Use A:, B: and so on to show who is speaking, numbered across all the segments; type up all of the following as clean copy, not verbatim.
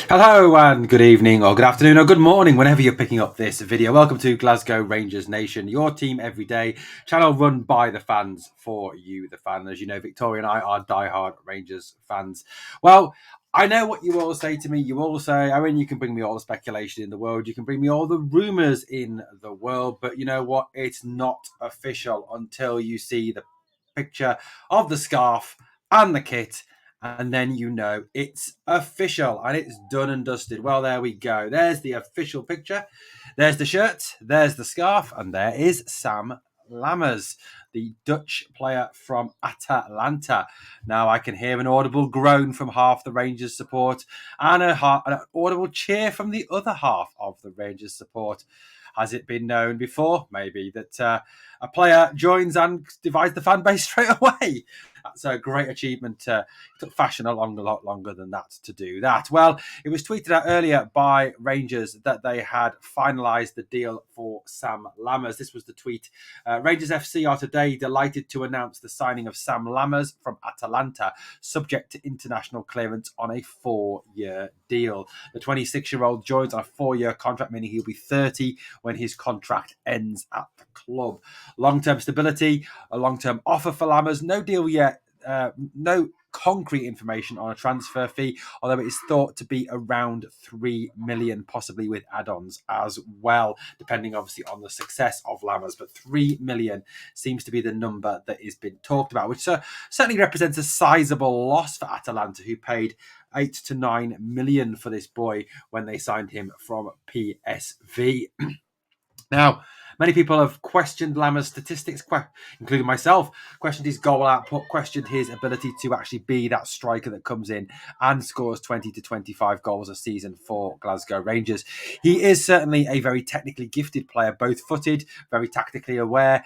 A: Hello and good evening or good afternoon or good morning whenever you're picking up this video. Welcome to Glasgow Rangers Nation, your team every day, channel run by the fans for you, the fan. As you know, Victoria and I are diehard Rangers fans. Well, I know what you all say to me. You all say, I mean, you can bring me all the speculation in the world. You can bring me all the rumours in the world. But you know what? It's not official until you see the picture of the scarf and the kit, and then you know it's official and it's done and dusted. Well, there we go. There's the official picture. There's the shirt, there's the scarf, and there is Sam Lammers, the Dutch player from Atalanta. Now I can hear an audible groan from half the Rangers support and an audible cheer from the other half of the Rangers support. Has it been known before, maybe, that a player joins and divides the fan base straight away? That's a great achievement. It took fashion a lot longer than that to do that. Well, it was tweeted out earlier by Rangers that they had finalised the deal for Sam Lammers. This was the tweet. Rangers FC are today delighted to announce the signing of Sam Lammers from Atalanta, subject to international clearance on a 4-year deal. The 26-year-old joins on a 4-year contract, meaning he'll be 30 when his contract ends at the club. Long-term stability, a long-term offer for Lammers. No deal yet. No concrete information on a transfer fee, although it is thought to be around 3 million, possibly with add-ons as well, depending obviously on the success of Lammers. But 3 million seems to be the number that is being talked about, which certainly represents a sizable loss for Atalanta, who paid 8 to 9 million for this boy when they signed him from PSV. Now, many people have questioned Lammers' statistics, including myself, questioned his goal output, questioned his ability to actually be that striker that comes in and scores 20 to 25 goals a season for Glasgow Rangers. He is certainly a very technically gifted player, both-footed, very tactically aware.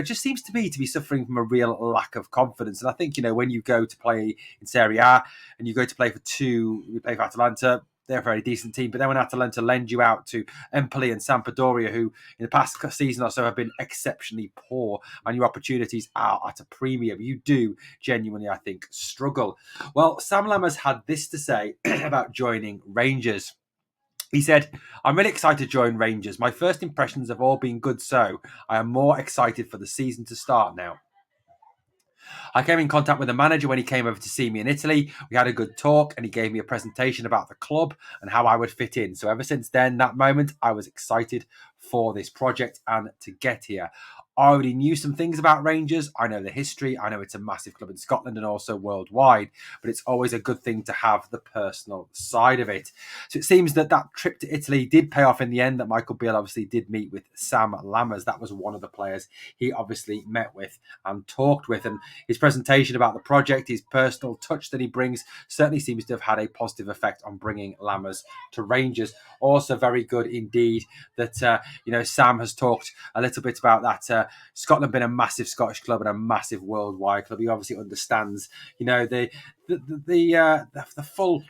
A: Just seems to be suffering from a real lack of confidence. And I think, when you go to play in Serie A and you go to play for Atalanta, they're a very decent team. But then when Atalanta lend you out to Empoli and Sampdoria, who in the past season or so have been exceptionally poor, and your opportunities are at a premium, you do genuinely, I think, struggle. Well, Sam Lammers had this to say about joining Rangers. He said, "I'm really excited to join Rangers. My first impressions have all been good, so I am more excited for the season to start now. I came in contact with the manager when he came over to see me in Italy. We had a good talk and he gave me a presentation about the club and how I would fit in. So ever since then, that moment, I was excited for this project and to get here. I already knew some things about Rangers. I know the history. I know it's a massive club in Scotland and also worldwide, but it's always a good thing to have the personal side of it. So it seems that trip to Italy did pay off in the end, that Michael Beal obviously did meet with Sam Lammers. That was one of the players he obviously met with and talked with. And his presentation about the project, his personal touch that he brings, certainly seems to have had a positive effect on bringing Lammers to Rangers. Also very good indeed that, Sam has talked a little bit about that. Scotland being a massive Scottish club and a massive worldwide club. He obviously understands, the full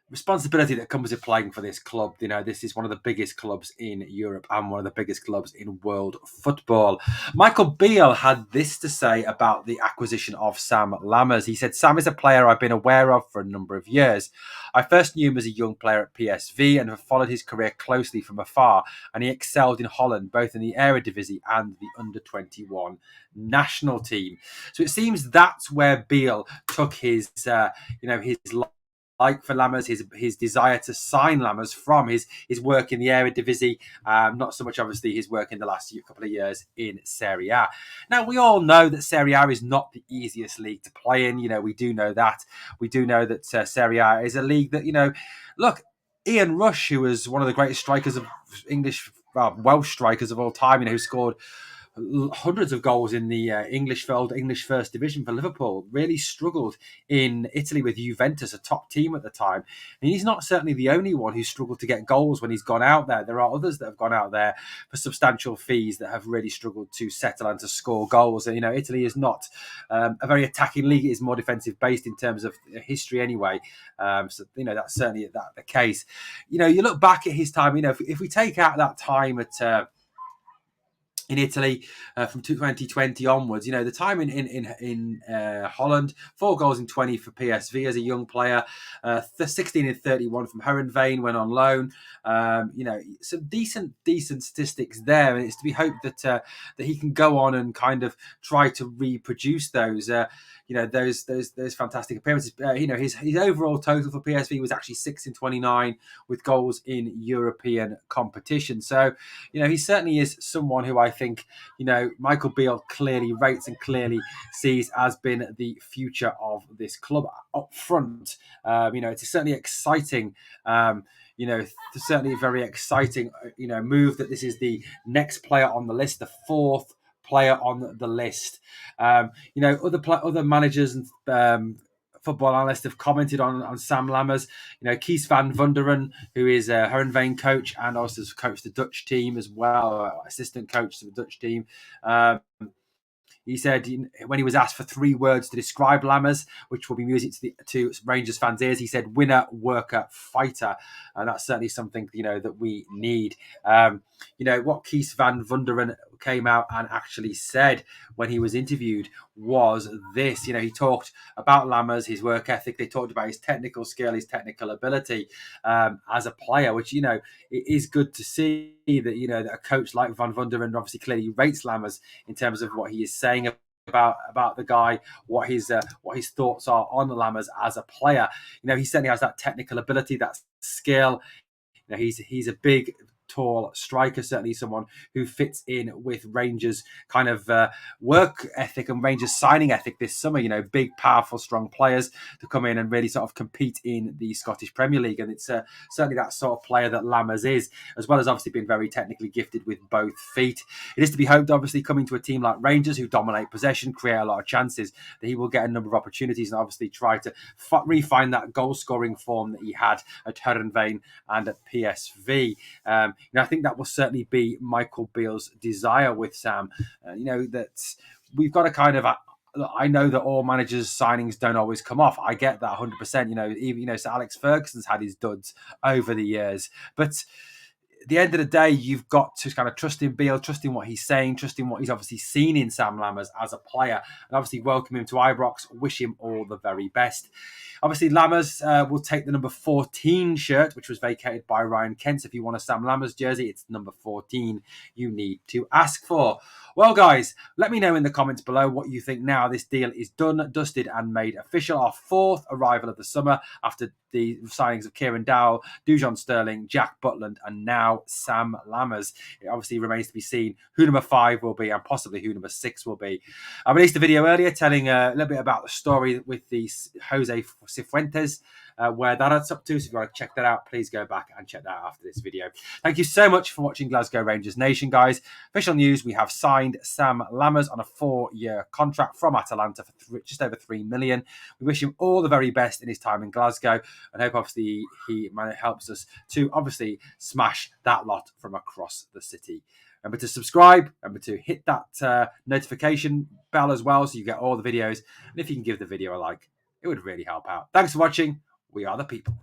A: responsibility that comes with playing for this club. This is one of the biggest clubs in Europe and one of the biggest clubs in world football. Michael Beal had this to say about the acquisition of Sam Lammers. He said, "Sam is a player I've been aware of for a number of years. I first knew him as a young player at PSV and have followed his career closely from afar, and he excelled in Holland, both in the Eredivisie and the under-21 national team." So it seems that's where Beal took his like for Lammers, his desire to sign Lammers from his work in the Eredivisie, not so much obviously his work in the last couple of years in Serie A. Now we all know that Serie A is not the easiest league to play in. We do know that. We do know that Serie A is a league that look, Ian Rush, who was one of the greatest strikers of Welsh strikers of all time, who scored hundreds of goals in the English First Division for Liverpool, really struggled in Italy with Juventus, a top team at the time. And he's not certainly the only one who struggled to get goals when he's gone out there. There are others that have gone out there for substantial fees that have really struggled to settle and to score goals. And, Italy is not a very attacking league. It is more defensive based in terms of history anyway. So, that's certainly the case. You look back at his time, if we take out that time at in Italy from 2020 onwards. You know, the time in Holland, 4 goals in 20 for PSV as a young player, 16 in 31 from Herenveen when on loan. You know, some decent statistics there, and it's to be hoped that that he can go on and kind of try to reproduce those. You know, those fantastic appearances. You know, his overall total for PSV was actually 6 in 29 with goals in European competition. So, you know, he certainly is someone who I think, you know, Michael Beal clearly rates and clearly sees as being the future of this club up front. You know, it's certainly exciting. You know, certainly a very exciting, you know, move that this is the next player on the list, the 4th player on the list. You know, other managers and football analysts have commented on Sam Lammers. You know, Kees van Wunderen, who is a Herenveen coach and also has coached the Dutch team as well, assistant coach to the Dutch team. He said when he was asked for 3 words to describe Lammers, which will be music to Rangers fans' ears, he said winner, worker, fighter. And that's certainly something, you know, that we need. You know, what Kees van Wunderen came out and actually said when he was interviewed was this. You know, he talked about Lammers, his work ethic. They talked about his technical skill, his technical ability as a player, which, you know, it is good to see that, you know, that a coach like Van Wunderen obviously clearly rates Lammers in terms of what he is saying about the guy, what his thoughts are on Lammers as a player. You know, he certainly has that technical ability, that skill. You know, he's a big, tall striker, certainly someone who fits in with Rangers kind of work ethic and Rangers signing ethic this summer. You know, big, powerful, strong players to come in and really sort of compete in the Scottish Premier League. And it's certainly that sort of player that Lammers is, as well as obviously being very technically gifted with both feet. It is to be hoped, obviously, coming to a team like Rangers who dominate possession, create a lot of chances, that he will get a number of opportunities and obviously try to refine that goal-scoring form that he had at Herenveen and at PSV. You know, I think that will certainly be Michael Beale's desire with Sam. You know, that we've got to kind of. I know that all managers' signings don't always come off. I get that 100%. You know, even Sir Alex Ferguson's had his duds over the years, but at the end of the day, you've got to kind of trust in Beal, trust in what he's saying, trust in what he's obviously seen in Sam Lammers as a player, and obviously welcome him to Ibrox, wish him all the very best. Obviously, Lammers will take the number 14 shirt, which was vacated by Ryan Kent. If you want a Sam Lammers jersey, it's number 14 you need to ask for. Well, guys, let me know in the comments below what you think now this deal is done, dusted, and made official. Our 4th arrival of the summer after the signings of Kieran Dowell, Dujon Sterling, Jack Butland, and now Sam Lammers. It obviously remains to be seen who number 5 will be and possibly who number 6 will be. I released a video earlier telling a little bit about the story with the Jose Cifuentes, where that's up to. So if you want to check that out, please go back and check that out after this video. Thank you so much for watching Glasgow Rangers Nation, guys. Official news, we have signed Sam Lammers on a 4-year contract from Atalanta for just over $3 million. We wish him all the very best in his time in Glasgow and hope obviously he helps us to obviously smash that lot from across the city. Remember to subscribe, remember to hit that notification bell as well so you get all the videos. And if you can give the video a like, it would really help out. Thanks for watching. We are the people.